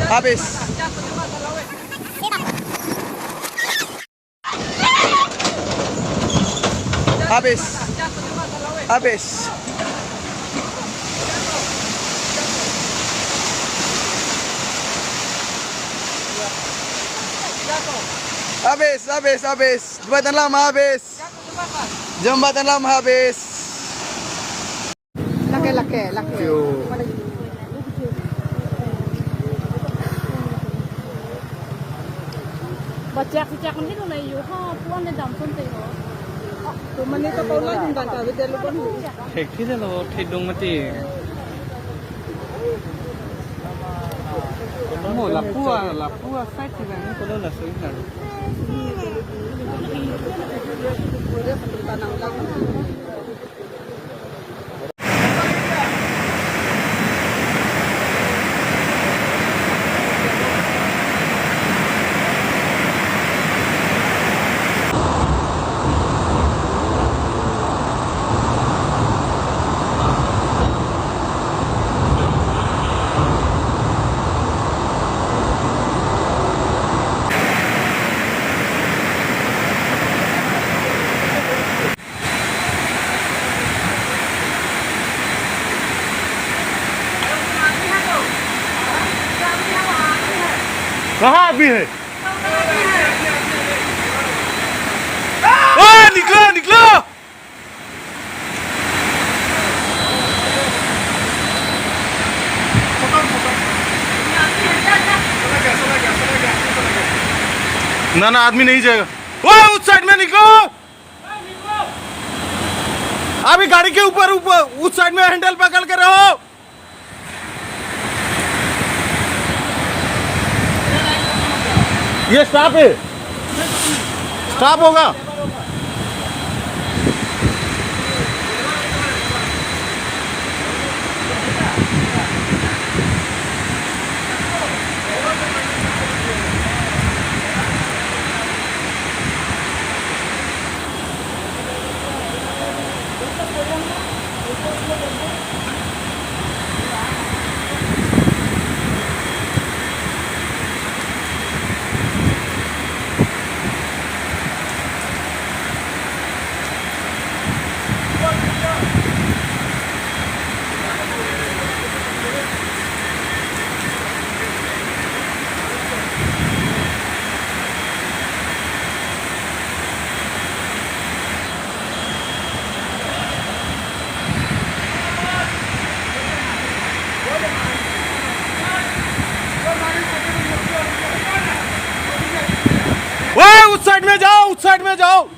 Habis. Habis. Habis. Habis, habis, habis. Jembatan lama habis. Jembatan lama habis. Laki-laki. Bacak-bacak ni tu nak you ha puan ni dam pun teh. Tu mana tu kau lagi tak tahu dia lupa ni. Thek thi lo thedong mati. Mo lapua side thi bang ko la soi na. कहाँ अभी है? ओए निकलो निकलो! ना ना आदमी नहीं जाएगा। ओए उस साइड में निकलो! अभी गाड़ी के ऊपर उस साइड में हैंडल पकड़ के रहो। ये स्टॉप है, स्टॉप होगा। उस साइड में जाओ, उस साइड में जाओ।